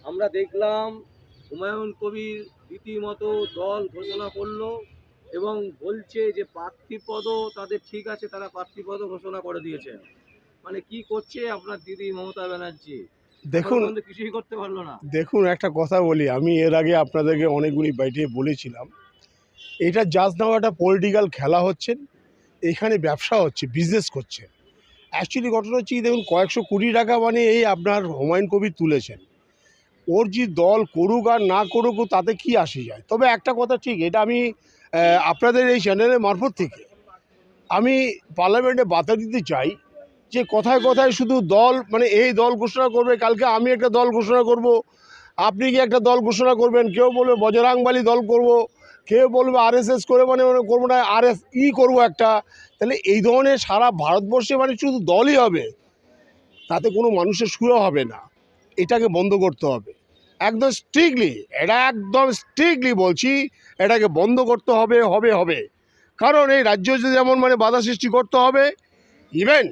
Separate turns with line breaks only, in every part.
আমরা দেখলাম হুমায়ুন কবির রীতিমতো দল ঘোষণা করলো এবং বলছে যে প্রার্থীপদও তাদের ঠিক আছে, তারা প্রার্থীপদও ঘোষণা করে দিয়েছেন। মানে কি করছে আপনার দিদি মমতা ব্যানার্জি? এখনো
দেখুন
পর্যন্ত কিছুই করতে পারলো না।
দেখুন একটা কথা বলি, আমি এর আগে আপনাদেরকে অনেকগুলি বাইটে বলেছিলাম, এটা জাস্ট নাও একটা পলিটিক্যাল খেলা হচ্ছে, এখানে ব্যবসা হচ্ছে, বিজনেস করছে। অ্যাকচুয়ালি ঘটনা হচ্ছে কি, দেখুন কয়েকশো কোটি টাকা মানে এই আপনার হুমায়ুন কবির তুলেছেন। ওর যে দল করুক আর না করুক তাতে কি আসে যায়। তবে একটা কথা ঠিক, এটা আমি আপনাদের এই চ্যানেলের মারফত থেকে আমি পার্লামেন্টে বার্তা দিতে চাই যে কথায় কথায় শুধু দল মানে এই দল ঘোষণা করবে, কালকে আমি একটা দল ঘোষণা করব, আপনি কি একটা দল ঘোষণা করবেন, কেউ বলবে বজরাংবালী দল করব, কেউ বলবে আরএসএস করে মানে করবো না, আরএসই করবো একটা। তাহলে এই ধরনের সারা ভারতবর্ষে মানে শুধু দলই হবে, তাতে কোনো মানুষের সুরা হবে না। এটাকে বন্ধ করতে হবে একদম স্ট্রিক্টলি, এটা একদম স্ট্রিক্টলি বলছি, এটাকে বন্ধ করতে হবে হবে হবে। কারণ এই রাজ্য যেমন মানে বাধা সৃষ্টি করতে হবে, ইভেন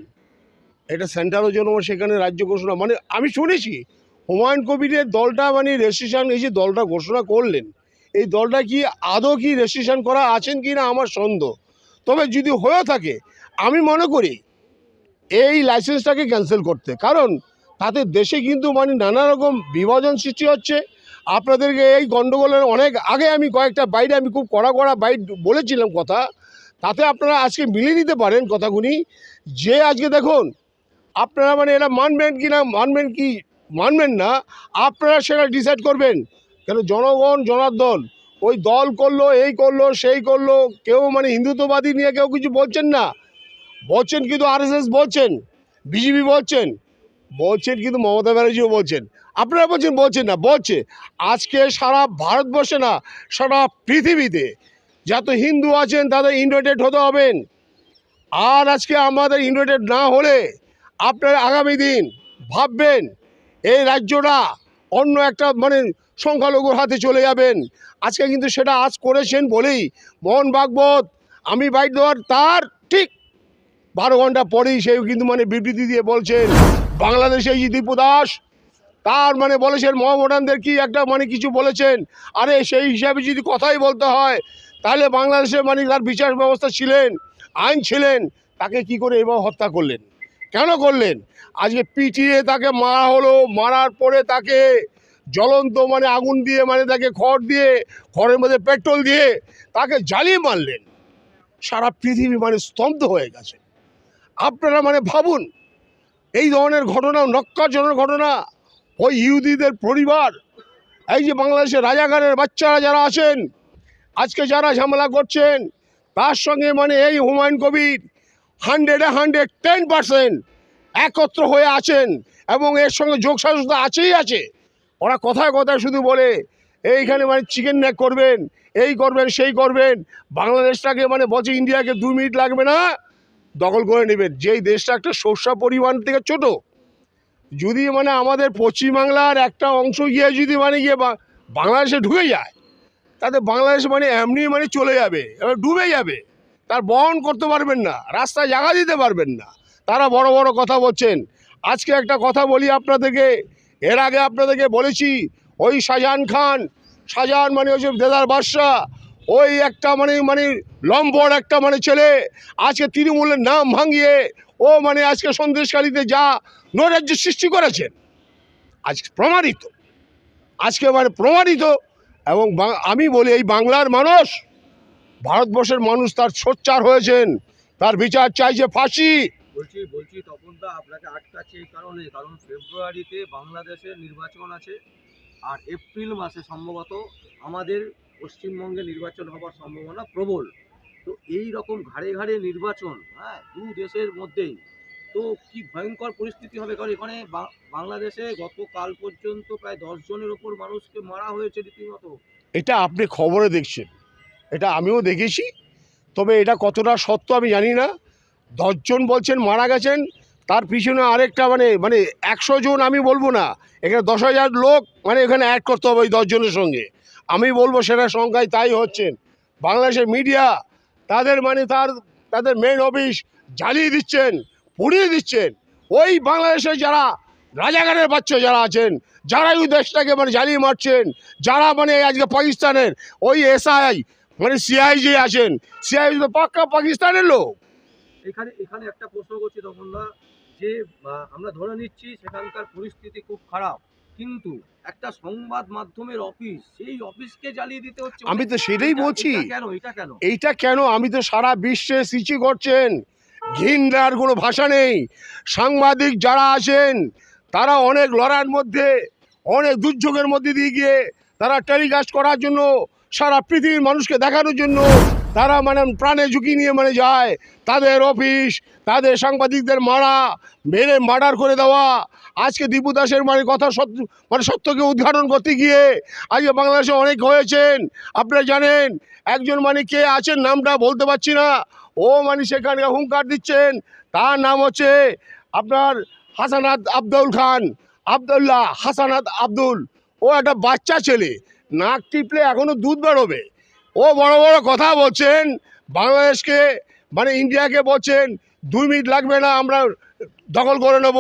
এটা সেন্ট্রালও যেন সেখানে রাজ্য ঘোষণা মানে আমি শুনেছি হুমায়ুন কবিরের দলটা মানে রেজিস্ট্রেশন, এই যে দলটা ঘোষণা করলেন, এই দলটা কি আদৌ কি রেজিস্ট্রেশন করা আছেন কি না আমার সন্দেহ। তবে যদি হয়েও থাকে, আমি মনে করি এই লাইসেন্সটাকে ক্যান্সেল করতে, কারণ তাতে দেশে কিন্তু মানে নানা রকম বিভাজন সৃষ্টি হচ্ছে। আপনাদেরকে এই গণ্ডগোলের অনেক আগে আমি কয়েকটা বাইরে আমি খুব কড়া কড়া বাইট বলেছিলাম কথা, তাতে আপনারা আজকে মিলিয়ে নিতে পারেন কথাগুলি। যে আজকে দেখুন আপনারা মানে এরা মানবেন কি না মানবেন কি মানবেন না, আপনারা সেটা ডিসাইড করবেন। কেন জনগণ জনার্দন ওই দল করলো, এই করলো, সেই করলো, কেউ মানে হিন্দুত্ববাদী নিয়ে কেউ কিছু বলছেন না, বলছেন কিন্তু আরএসএস বলছেন, বিজেপি বলছেন, বলছেন কিন্তু মমতা ব্যানার্জিও বলছেন, আপনারা বলছেন বলছেন না, বলছে। আজকে সারা ভারতবর্ষে না, সারা পৃথিবীতে যত হিন্দু আছেন তাদের ইনভাইটেড হতে হবেন। আর আজকে আমাদের ইনভাইটেড না হলে আপনারা আগামী দিন ভাববেন এই রাজ্যটা অন্য একটা মানে সংখ্যালঘুর হাতে চলে যাবেন। আজকে কিন্তু সেটা আজ করেছেন বলেই মোহন ভাগবত আমি বাইট দেওয়ার তার ঠিক 12 ঘন্টা পরেই সে কিন্তু মানে বিবৃতি দিয়ে বলছেন বাংলাদেশে এই যে দীপু দাস তার মানে বলেছেন মহামডানদের কি একটা মানে কিছু বলেছেন। আরে সেই হিসাবে যদি কথাই বলতে হয়, তাহলে বাংলাদেশে মানে তার বিচার ব্যবস্থা ছিলেন, আইন ছিলেন, তাকে কি করে এবার হত্যা করলেন, কেন করলেন? আজকে পিটিয়ে তাকে মারা হলো, মারার পরে তাকে জ্বলন্ত মানে আগুন দিয়ে মানে তাকে খড় দিয়ে, খড়ের মধ্যে পেট্রোল দিয়ে তাকে জ্বালিয়ে মারলেন। সারা পৃথিবী মানে স্তব্ধ হয়ে গেছে। আপনারা মানে ভাবুন এই ধরনের ঘটনা, নক্কারজনক ঘটনা। ওই ইহুদিদের পরিবার, এই যে বাংলাদেশের রাজাকারের বাচ্চারা যারা আছেন, আজকে যারা ঝামেলা করছেন, তার সঙ্গে মানে এই হুমায়ুন কবির 110% একত্র হয়ে আছেন এবং এর সঙ্গে যোগসাজশতা আছেই আছে। ওরা কথায় কথায় শুধু বলে এইখানে মানে চিকেন নেক করবেন, এই করবেন, সেই করবেন, বাংলাদেশটাকে মানে বলছে ইন্ডিয়াকে 2 মিনিট লাগবে না দখল করে নেবেন। যেই দেশটা একটা শস্য পরিমাণ থেকে ছোট, যদি মানে আমাদের পশ্চিমবাংলার একটা অংশ গিয়ে যদি মানে গিয়ে বাংলাদেশে ঢুকে যায়, তাতে বাংলাদেশ মানে এমনি মানে চলে যাবে, এবার ডুবে যাবে, তার বহন করতে পারবেন না, রাস্তায় জায়গা দিতে পারবেন না। তারা বড় বড় কথা বলছেন। আজকে একটা কথা বলি আপনাদেরকে, এর আগে আপনাদেরকে বলেছি, ওই শাহজাহান খান, শাহজাহান মানে হচ্ছে দেদার বাদশাহ, ওই একটা মানে মানে লম্বর একটা মানে ছেলে আজকে তৃণমূলের নাম ভাঙিয়ে ও মানে আজকে সন্দেশকারীতে যা নৈরাজ্য সৃষ্টি করেছেন, আজকে প্রমাণিত, আজকে মানে প্রমাণিত। এবং আমি বলি এই বাংলার মানুষ, ভারতবর্ষের মানুষ তার সোচ্চার হয়েছেন, তার বিচার চাইছে ফাঁসি।
বলছি বলছি তপনদা, আপনাকে আটকাচ্ছি এই কারণে, কারণ ফেব্রুয়ারিতে বাংলাদেশের নির্বাচন আছে, আর এপ্রিল মাসে সম্ভবত আমাদের পশ্চিমবঙ্গে নির্বাচন হবার সম্ভাবনা প্রবল। তো এই রকম ঘাড়ে ঘাড়ে নির্বাচন, হ্যাঁ, দু দেশের মধ্যেই, তো কি ভয়ঙ্কর পরিস্থিতি হবে। কারণ এখানে বাংলাদেশে গতকাল পর্যন্ত প্রায় 10 জনের ওপর মানুষকে মারা হয়েছে রীতিমতো।
এটা আপনি খবরে দেখছেন, এটা আমিও দেখেছি, তবে এটা কতটা সত্য আমি জানি না। 10 জন বলছেন মারা গেছেন, তার পিছনে আরেকটা মানে মানে 100 জন আমি বলবো না, এখানে 10,000 লোক মানে এখানে অ্যাড করতে হবে ওই 10 জনের সঙ্গে। আমি বলবো সেটা সংখ্যায় তাই হচ্ছেন। বাংলাদেশের মিডিয়া তাদের মানে তাদের মেন অফিস জ্বালিয়ে দিচ্ছেন, পুড়িয়ে দিচ্ছেন। ওই বাংলাদেশের যারা রাজাকারের বাচ্চা যারা আছেন, যারা এই দেশটাকে মানে জ্বালিয়ে মারছেন, যারা মানে আজকে পাকিস্তানের ওই এসআই মানে সিআইজি আছেন, সিআইজি তো পাক্কা পাকিস্তানের লোক।
এখানে এখানে একটা প্রশ্ন করছি তখন না, যে আমরা ধরে নিচ্ছি সেখানকার পরিস্থিতি খুব খারাপ, কিন্তু একটা সংবাদ মাধ্যমের অফিস, সেই অফিসকে জ্বালিয়ে দিতে হচ্ছে।
আমি তো সেটাই বলছি।
কেন
এইটা কেন? আমি তো সারা বিশ্বে সৃষ্টি করছেন, ঘৃণার কোনো ভাষা নেই। সাংবাদিক যারা আছেন তারা অনেক লড়াইয়ের মধ্যে, অনেক দুর্যোগের মধ্যে দিয়ে গিয়ে তারা টেলিকাস্ট করার জন্য, সারা পৃথিবীর মানুষকে দেখানোর জন্য তারা মানে প্রাণে ঝুঁকি নিয়ে মানে যায়। তাদের অফিস, তাদের সাংবাদিকদের মেরে মার্ডার করে দেওয়া। আজকে দীপু দাসের মানে কথা সত্য, মানে সত্যকে উদ্ঘাটন করতে গিয়ে আজকে বাংলাদেশে অনেক হয়েছেন। আপনারা জানেন একজন মানে কে আছেন, নামটা বলতে পারছি না, ও মানে সেখানে হুঙ্কার দিচ্ছেন। তার নাম হচ্ছে আপনার হাসানাত আব্দুল খান, আবদুল্লাহ হাসানাত আব্দুল। ও একটা বাচ্চা ছেলে, নাক টিপলে এখনো দুধ বেরোবে। ও বড় বড় কথা বলছেন, বাংলাদেশকে মানে ইন্ডিয়াকে বলছেন 2 মিনিট লাগবে না, আমরা দখল করে নেব।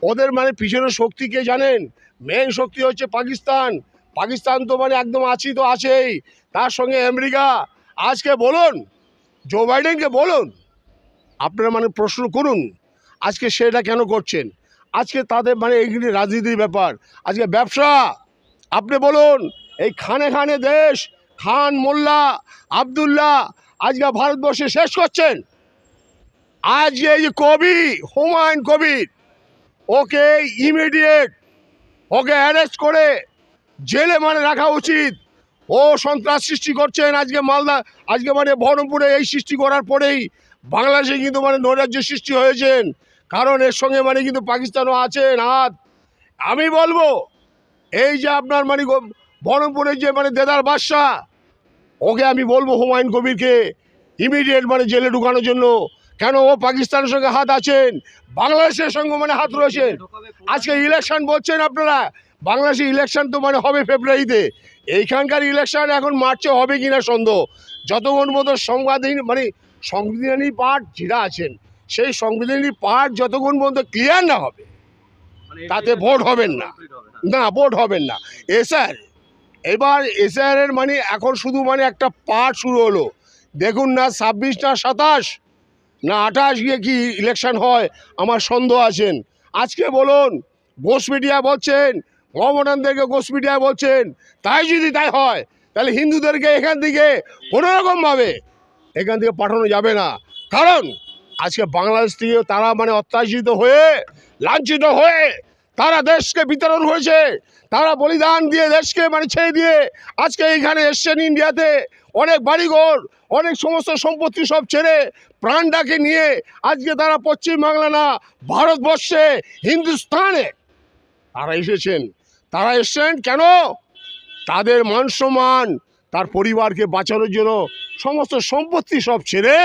ওদের মানে পিছনের শক্তি কে জানেন? মেন শক্তি হচ্ছে পাকিস্তান। পাকিস্তান তো মানে একদম আছেই, তো আছেই, তার সঙ্গে আমেরিকা। আজকে বলুন, জো বাইডেনকে বলুন, আপনারা মানে প্রশ্ন করুন আজকে সেটা কেন করছেন। আজকে তাদের মানে এইগুলি রাজনীতির ব্যাপার, আজকে ব্যবসা। আপনি বলুন, এই খানে খানে দেশ, খান মোল্লা আবদুল্লাহ আজকে ভারতবর্ষে শেষ করছেন। আজকে এই যে কবি হুমায়ুন কবির, ওকে ইমিডিয়েট ওকে অ্যারেস্ট করে জেলে মানে রাখা উচিত। ও সন্ত্রাস সৃষ্টি করছেন আজকে মালদা, আজকে মানে বহরমপুরে এই সৃষ্টি করার পরেই বাংলাদেশে কিন্তু মানে নৈরাজ্য সৃষ্টি হয়েছেন, কারণ এর সঙ্গে মানে কিন্তু পাকিস্তানও আছেন হাত। আমি বলবো এই যে আপনার মানে বহরমপুরের যে মানে দেদার বাদশা, ওকে আমি বলবো হুমায়ুন কবিরকে ইমিডিয়েট মানে জেলে ঢুকানোর জন্য। কেন? ও পাকিস্তানের সঙ্গে হাত আছেন, বাংলাদেশের সঙ্গে মানে হাত রয়েছেন। আজকে ইলেকশন বলছেন আপনারা, বাংলাদেশে ইলেকশন তো মানে হবে ফেব্রুয়ারিতে। এইখানকার ইলেকশন এখন মার্চে হবে কিনা সন্দেহ। যতক্ষণ মতো সংবিধানিক পার্ট যারা আছেন, সেই সংবিধানিক পার্ট যতক্ষণ পর্যন্ত ক্লিয়ার না হবে তাতে ভোট হবেন না, না ভোট হবেন না। এসআর এবার এসআরের মানে এখন শুধু মানে একটা পার্ট শুরু হলো। দেখুন না 26 না 27 না 28 গিয়ে কি ইলেকশন হয়, আমার সন্দেহ আছেন। আজকে বলুন, ঘোষ মিডিয়া বলছেন, মমতানদেরকে ঘোষ মিডিয়া বলছেন, তাই যদি তাই হয় তাহলে হিন্দুদেরকে এখান থেকে কোনোরকমভাবে এখান থেকে পাঠানো যাবে না। কারণ আজকে বাংলাদেশ থেকে তারা মানে অত্যাচারিত হয়ে, লাঞ্ছিত হয়ে তারা দেশকে বিতরণ হয়েছে, তারা বলিদান দিয়ে দেশকে মানে ছেড়ে দিয়ে আজকে এইখানে এসছেন ইন্ডিয়াতে। অনেক বাড়িঘর, অনেক সমস্ত সম্পত্তি সব ছেড়ে প্রাণটাকে নিয়ে আজকে তারা পশ্চিমবাংলা না ভারতবর্ষে, হিন্দুস্তানে তারা এসেছেন। তারা এসছেন কেন? তাদের মান সম্মান, তার পরিবারকে বাঁচানোর জন্য সমস্ত সম্পত্তি সব ছেড়ে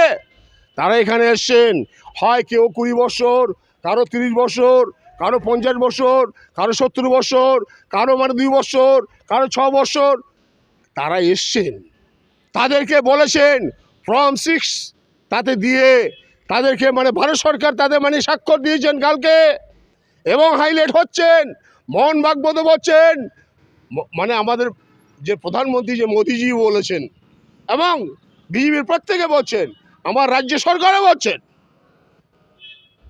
তারা এখানে এসছেন। হয় কেউ 20 বছর, কারো 30 বছর, কারো 50 বছর, কারো 70 বছর, কারো মানে 2 বছর, কারো 6 বছর, তারা এসছেন। তাদেরকে বলেছেন ফর্ম 6 তাতে দিয়ে তাদেরকে মানে ভারত সরকার তাদের মানে স্বাক্ষর দিয়েছেন কালকে, এবং হাইলাইট হচ্ছেন। মোহন ভাগবত বলছেন, মানে আমাদের যে প্রধানমন্ত্রী যে মোদিজি বলেছেন, এবং বিজেপির প্রত্যেকে বলছেন, আমার রাজ্য সরকারও বলছেন,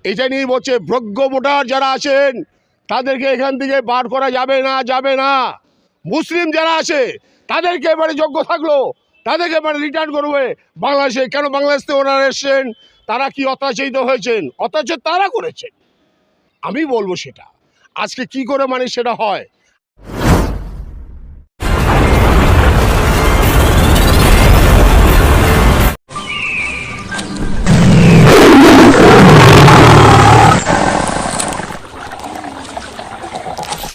এটা নিয়ে বলছে যোগ্য ভোটার যারা আছেন তাদেরকে এখান থেকে বার করা যাবে না, যাবে না। মুসলিম যারা আছে তাদেরকে এবারে যোগ্য থাকলো তাদেরকে এবারে রিটার্ন করবে বাংলাদেশে। কেন? বাংলাদেশ থেকে ওনারা এসছেন, তারা কি অত্যাচারিত হয়েছেন? অত্যাচার তারা করেছেন। আমি বলবো সেটা আজকে কি করে মানে সেটা হয়।